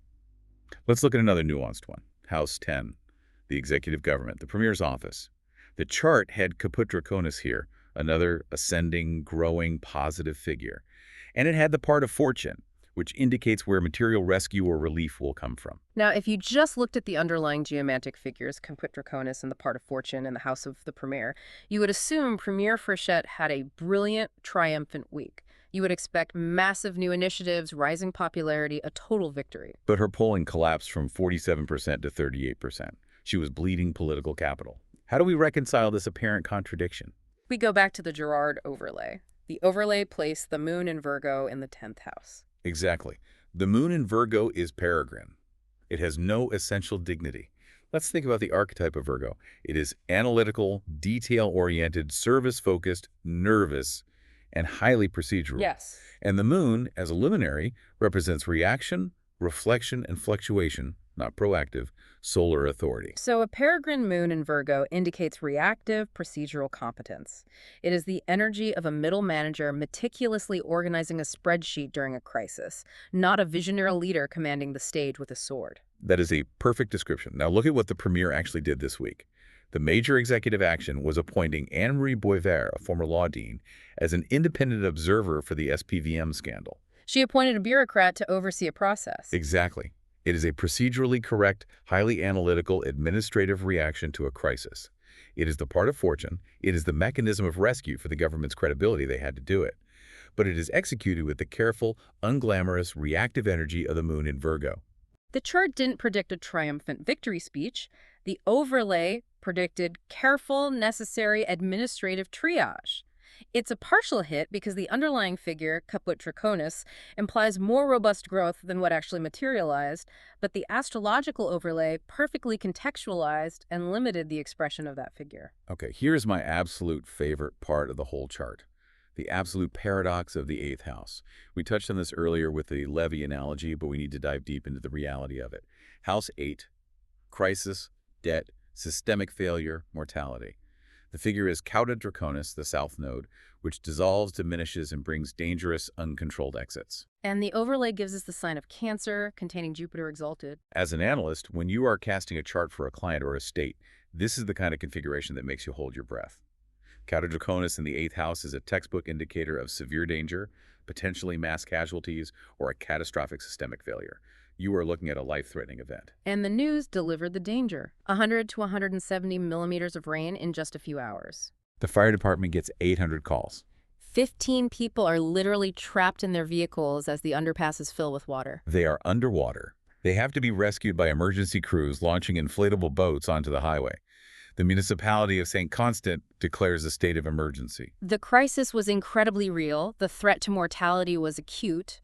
Let's look at another nuanced one. House 10, the executive government, the premier's office. The chart had caput draconis here, another ascending, growing, positive figure. And it had the part of fortune, which indicates where material rescue or relief will come from. Now, if you just looked at the underlying geomantic figures, caput draconis and the part of fortune and the house of the premier, you would assume Premier Frechette had a brilliant, triumphant week. You would expect massive new initiatives, rising popularity, a total victory. But her polling collapsed from 47% to 38%. She was bleeding political capital. How do we reconcile this apparent contradiction? We go back to the Girard overlay. The overlay placed the moon in Virgo in the 10th house. Exactly. The moon in Virgo is peregrine. It has no essential dignity. Let's think about the archetype of Virgo. It is analytical, detail-oriented, service-focused, nervous, and highly procedural. Yes. And the moon, as a luminary, represents reaction, reflection, and fluctuation, not proactive, solar authority. So a peregrine moon in Virgo indicates reactive, procedural competence. It is the energy of a middle manager meticulously organizing a spreadsheet during a crisis, not a visionary leader commanding the stage with a sword. That is a perfect description. Now look at what the premier actually did this week. The major executive action was appointing Anne-Marie Boisvert, a former law dean, as an independent observer for the SPVM scandal. She appointed a bureaucrat to oversee a process. Exactly. It is a procedurally correct, highly analytical, administrative reaction to a crisis. It is the part of fortune. It is the mechanism of rescue for the government's credibility. They had to do it. But it is executed with the careful, unglamorous, reactive energy of the moon in Virgo. The chart didn't predict a triumphant victory speech. The overlay predicted careful, necessary administrative triage. It's a partial hit because the underlying figure, caput draconis, implies more robust growth than what actually materialized, but the astrological overlay perfectly contextualized and limited the expression of that figure. Okay, here's my absolute favorite part of the whole chart. The absolute paradox of the 8th house. We touched on this earlier with the Levy analogy, but we need to dive deep into the reality of it. House 8, crisis, debt, systemic failure, mortality. The figure is cauda draconis, the south node, which dissolves, diminishes, and brings dangerous, uncontrolled exits. And the overlay gives us the sign of Cancer, containing Jupiter exalted. As an analyst, when you are casting a chart for a client or a state, this is the kind of configuration that makes you hold your breath. Cauda draconis in the 8th house is a textbook indicator of severe danger, potentially mass casualties, or a catastrophic systemic failure. You are looking at a life-threatening event. And the news delivered the danger. 100 to 170 millimeters of rain in just a few hours. The fire department gets 800 calls. 15 people are literally trapped in their vehicles as the underpasses fill with water. They are underwater. They have to be rescued by emergency crews launching inflatable boats onto the highway. The municipality of St. Constant declares a state of emergency. The crisis was incredibly real. The threat to mortality was acute.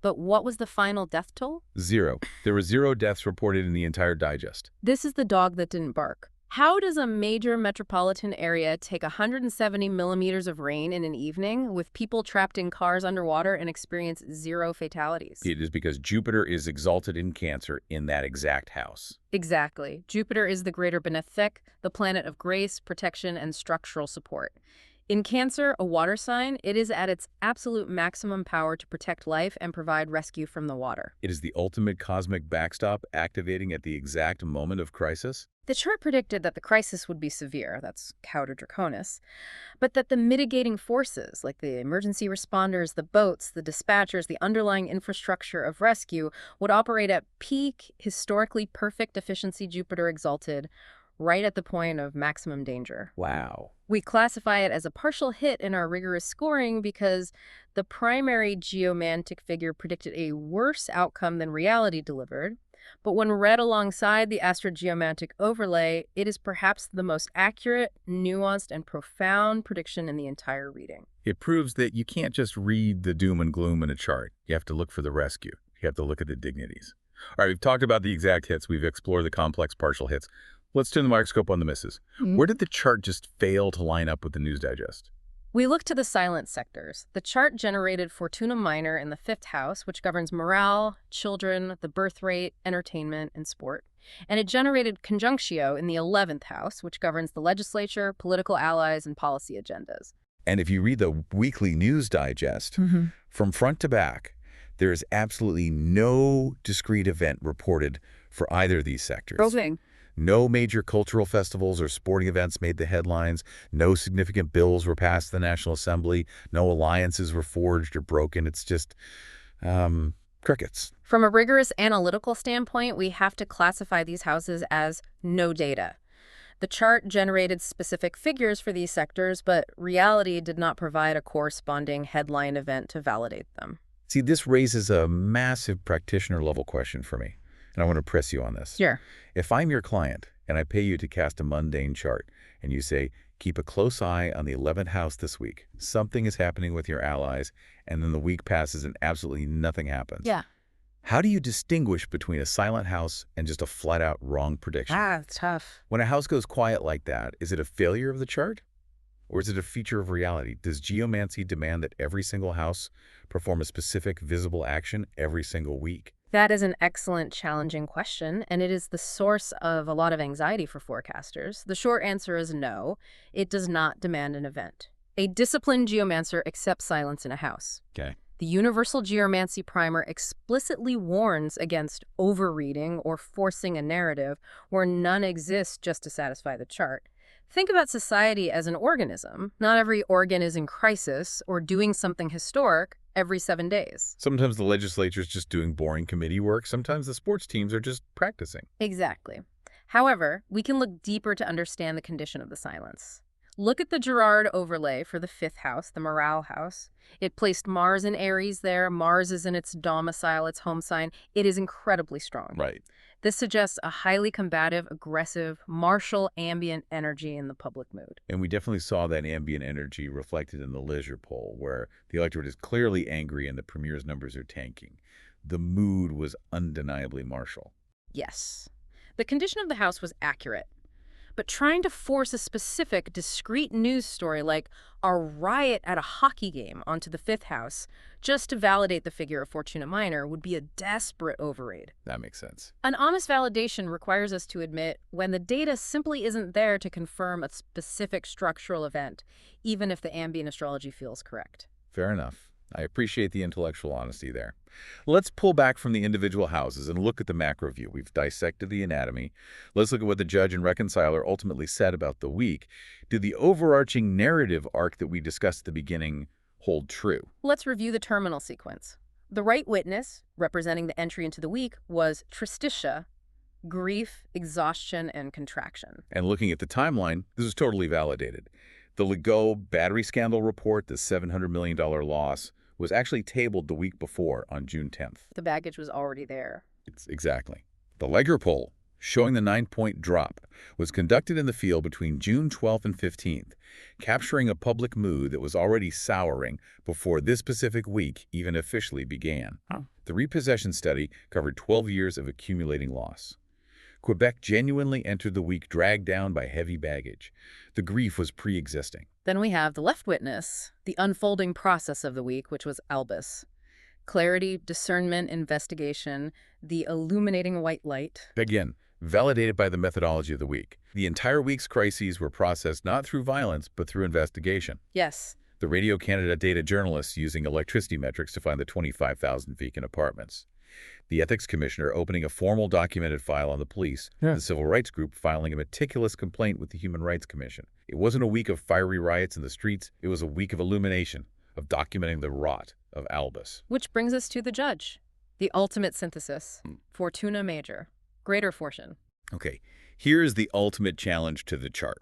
But what was the final death toll? 0. There were 0 deaths reported in the entire digest. This is the dog that didn't bark. How does a major metropolitan area take 170 millimeters of rain in an evening with people trapped in cars underwater and experience 0 fatalities? It is because Jupiter is exalted in Cancer in that exact house. Exactly. Jupiter is the greater benefic, the planet of grace, protection, and structural support. In Cancer, a water sign, it is at its absolute maximum power to protect life and provide rescue from the water. It is the ultimate cosmic backstop activating at the exact moment of crisis. The chart predicted that the crisis would be severe, that's Cauda Draconis, but that the mitigating forces, like the emergency responders, the boats, the dispatchers, the underlying infrastructure of rescue, would operate at peak, historically perfect efficiency Jupiter exalted, right at the point of maximum danger. Wow. We classify it as a partial hit in our rigorous scoring because the primary geomantic figure predicted a worse outcome than reality delivered. But when read alongside the Astro-geomantic overlay, it is perhaps the most accurate, nuanced, and profound prediction in the entire reading. It proves that you can't just read the doom and gloom in a chart. You have to look for the rescue. You have to look at the dignities. All right, we've talked about the exact hits. We've explored the complex partial hits. Let's turn the microscope on the misses. Where did the chart just fail to line up with the news digest? We look to the silent sectors. The chart generated Fortuna Minor in the 5th house, which governs morale, children, the birth rate, entertainment, and sport. And it generated Conjunctio in the 11th house, which governs the legislature, political allies, and policy agendas. And if you read the weekly news digest, from front to back, there is absolutely no discrete event reported for either of these sectors. No major cultural festivals or sporting events made the headlines. No significant bills were passed in the National Assembly. No alliances were forged or broken. It's just crickets. From a rigorous analytical standpoint, we have to classify these houses as no data. The chart generated specific figures for these sectors, but reality did not provide a corresponding headline event to validate them. See, this raises a massive practitioner-level question for me, and I want to press you on this. Sure. If I'm your client and I pay you to cast a mundane chart and you say, keep a close eye on the 11th house this week, something is happening with your allies, and then the week passes and absolutely nothing happens. Yeah. How do you distinguish between a silent house and just a flat-out wrong prediction? It's tough. When a house goes quiet like that, is it a failure of the chart? Or is it a feature of reality? Does geomancy demand that every single house perform a specific visible action every single week? That is an excellent, challenging question, and it is the source of a lot of anxiety for forecasters. The short answer is no, it does not demand an event. A disciplined geomancer accepts silence in a house. Okay. The Universal Geomancy Primer explicitly warns against overreading or forcing a narrative where none exists just to satisfy the chart. Think about society as an organism. Not every organ is in crisis or doing something historic every 7 days. Sometimes the legislature is just doing boring committee work. Sometimes the sports teams are just practicing. Exactly. However, we can look deeper to understand the condition of the silence. Look at the Girard overlay for the 5th house, the morale house. It placed Mars in Aries there. Mars is in its domicile, its home sign. It is incredibly strong. Right. This suggests a highly combative, aggressive, martial ambient energy in the public mood. And we definitely saw that ambient energy reflected in the leisure poll, where the electorate is clearly angry and the premier's numbers are tanking. The mood was undeniably martial. Yes. The condition of the house was accurate. But trying to force a specific, discrete news story like a riot at a hockey game onto the 5th house just to validate the figure of Fortuna Minor would be a desperate overread. That makes sense. An honest validation requires us to admit when the data simply isn't there to confirm a specific structural event, even if the ambient astrology feels correct. Fair enough. I appreciate the intellectual honesty there. Let's pull back from the individual houses and look at the macro view. We've dissected the anatomy. Let's look at what the judge and reconciler ultimately said about the week. Did the overarching narrative arc that we discussed at the beginning hold true? Let's review the terminal sequence. The right witness, representing the entry into the week, was tristitia, grief, exhaustion, and contraction. And looking at the timeline, this is totally validated. The Legault battery scandal report, the $700 million loss, was actually tabled the week before on June 10th. The baggage was already there. Exactly. The Leger poll, showing the 9-point drop, was conducted in the field between June 12th and 15th, capturing a public mood that was already souring before this specific week even officially began. The repossession study covered 12 years of accumulating loss. Quebec genuinely entered the week dragged down by heavy baggage. The grief was pre-existing. Then we have the left witness, the unfolding process of the week, which was Albus. Clarity, discernment, investigation, the illuminating white light. Again, validated by the methodology of the week. The entire week's crises were processed not through violence, but through investigation. Yes. The Radio Canada data journalists using electricity metrics to find the 25,000 vacant apartments. The Ethics Commissioner opening a formal documented file on the police, the Civil Rights Group filing a meticulous complaint with the Human Rights Commission. It wasn't a week of fiery riots in the streets, it was a week of illumination, of documenting the rot of Albus. Which brings us to the judge. The ultimate synthesis. Fortuna major. Greater fortune. Okay, here's the ultimate challenge to the chart.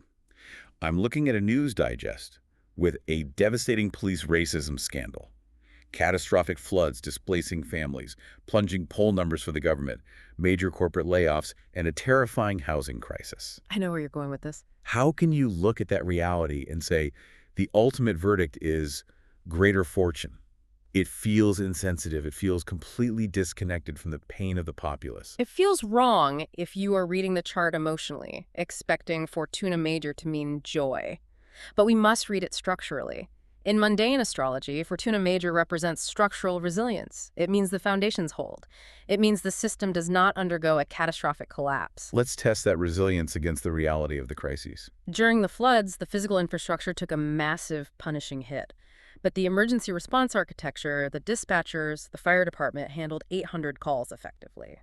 I'm looking at a news digest with a devastating police racism scandal. Catastrophic floods displacing families, plunging poll numbers for the government, major corporate layoffs, and a terrifying housing crisis. I know where you're going with this. How can you look at that reality and say the ultimate verdict is greater fortune? It feels insensitive. It feels completely disconnected from the pain of the populace. It feels wrong if you are reading the chart emotionally, expecting Fortuna major to mean joy. But we must read it structurally. In mundane astrology, Fortuna major represents structural resilience. It means the foundations hold. It means the system does not undergo a catastrophic collapse. Let's test that resilience against the reality of the crises. During the floods, the physical infrastructure took a massive, punishing hit. But the emergency response architecture, the dispatchers, the fire department handled 800 calls effectively.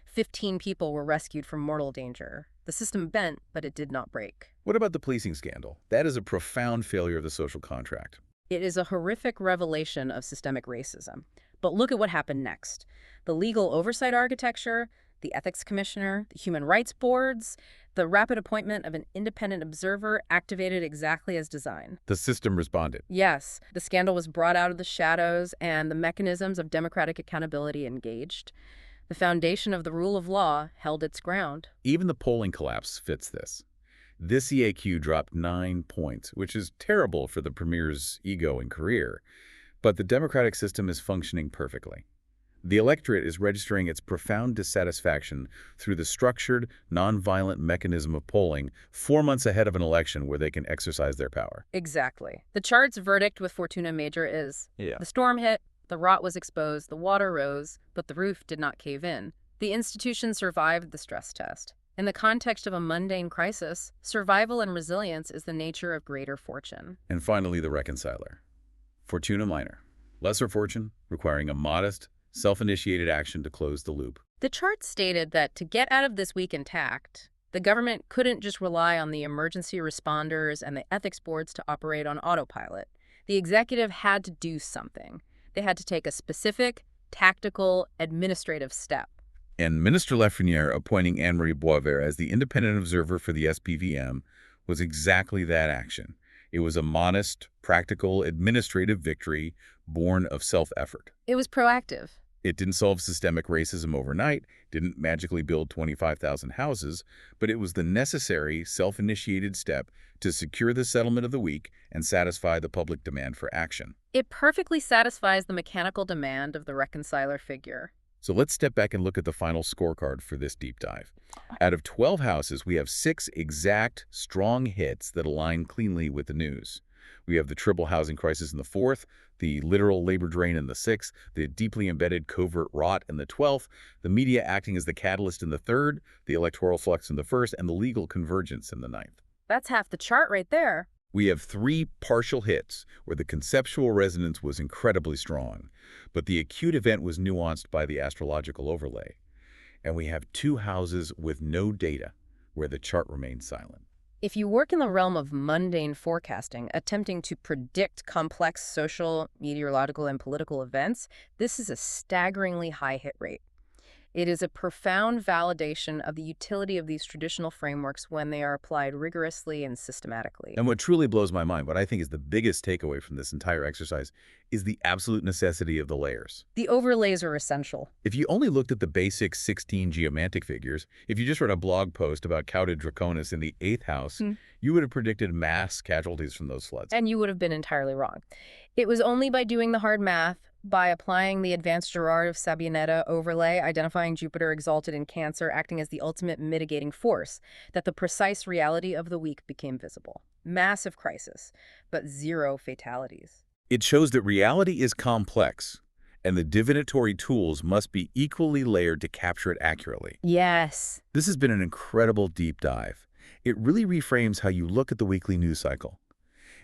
15 people were rescued from mortal danger. The system bent, but it did not break. What about the policing scandal? That is a profound failure of the social contract. It is a horrific revelation of systemic racism. But look at what happened next. The legal oversight architecture, the ethics commissioner, the human rights boards, the rapid appointment of an independent observer activated exactly as designed. The system responded. Yes, the scandal was brought out of the shadows and the mechanisms of democratic accountability engaged. The foundation of the rule of law held its ground. Even the polling collapse fits this. This EAQ dropped 9 points, which is terrible for the premier's ego and career. But the democratic system is functioning perfectly. The electorate is registering its profound dissatisfaction through the structured, nonviolent mechanism of polling 4 months ahead of an election where they can exercise their power. Exactly. The chart's verdict with Fortuna major is, the storm hit, the rot was exposed, the water rose, but the roof did not cave in. The institution survived the stress test. In the context of a mundane crisis, survival and resilience is the nature of greater fortune. And finally, the Reconciler. Fortuna minor. Lesser fortune, requiring a modest, self-initiated action to close the loop. The chart stated that to get out of this week intact, the government couldn't just rely on the emergency responders and the ethics boards to operate on autopilot. The executive had to do something. They had to take a specific, tactical, administrative step. And Minister Lafreniere appointing Anne-Marie Boisvert as the independent observer for the SPVM was exactly that action. It was a modest, practical, administrative victory born of self-effort. It was proactive. It didn't solve systemic racism overnight, didn't magically build 25,000 houses, but it was the necessary, self-initiated step to secure the settlement of the week and satisfy the public demand for action. It perfectly satisfies the mechanical demand of the reconciler figure. So let's step back and look at the final scorecard for this deep dive. Out of 12 houses, we have 6 exact, strong hits that align cleanly with the news. We have the triple housing crisis in the 4th, the literal labor drain in the 6th, the deeply embedded covert rot in the 12th, the media acting as the catalyst in the 3rd, the electoral flux in the 1st, and the legal convergence in the 9th. That's half the chart right there. We have 3 partial hits where the conceptual resonance was incredibly strong, but the acute event was nuanced by the astrological overlay. And we have 2 houses with no data where the chart remains silent. If you work in the realm of mundane forecasting, attempting to predict complex social, meteorological, and political events, this is a staggeringly high hit rate. It is a profound validation of the utility of these traditional frameworks when they are applied rigorously and systematically. And what truly blows my mind, what I think is the biggest takeaway from this entire exercise, is the absolute necessity of the layers. The overlays are essential. If you only looked at the basic 16 geomantic figures, if you just read a blog post about Counted Draconis in the 8th house, you would have predicted mass casualties from those floods. And you would have been entirely wrong. It was only by doing the hard math, by applying the advanced Girard of Sabianetta overlay, identifying Jupiter exalted in Cancer, acting as the ultimate mitigating force, that the precise reality of the week became visible. Massive crisis, but zero fatalities. It shows that reality is complex, and the divinatory tools must be equally layered to capture it accurately. Yes. This has been an incredible deep dive. It really reframes how you look at the weekly news cycle.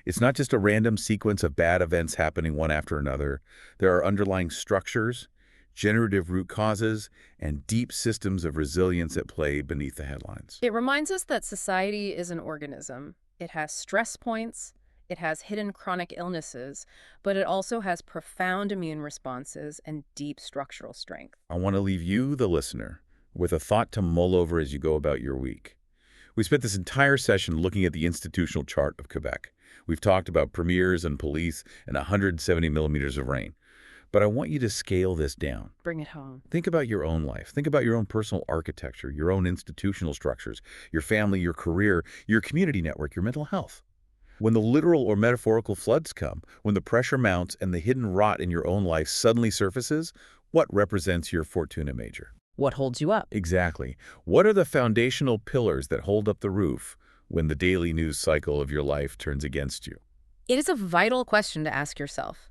It's not just a random sequence of bad events happening one after another. There are underlying structures, generative root causes, and deep systems of resilience at play beneath the headlines. It reminds us that society is an organism. It has stress points, it has hidden chronic illnesses, but it also has profound immune responses and deep structural strength. I want to leave you, the listener, with a thought to mull over as you go about your week. We spent this entire session looking at the institutional chart of Quebec. We've talked about premiers and police and 170 millimeters of rain. But I want you to scale this down. Bring it home. Think about your own life. Think about your own personal architecture, your own institutional structures, your family, your career, your community network, your mental health. When the literal or metaphorical floods come, when the pressure mounts and the hidden rot in your own life suddenly surfaces, what represents your Fortuna Major? What holds you up? Exactly. What are the foundational pillars that hold up the roof when the daily news cycle of your life turns against you? It is a vital question to ask yourself.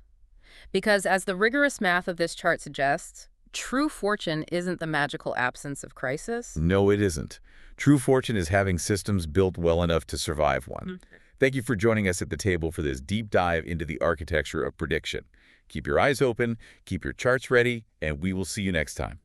Because as the rigorous math of this chart suggests, true fortune isn't the magical absence of crisis. No, it isn't. True fortune is having systems built well enough to survive one. Thank you for joining us at the table for this deep dive into the architecture of prediction. Keep your eyes open, keep your charts ready, and we will see you next time.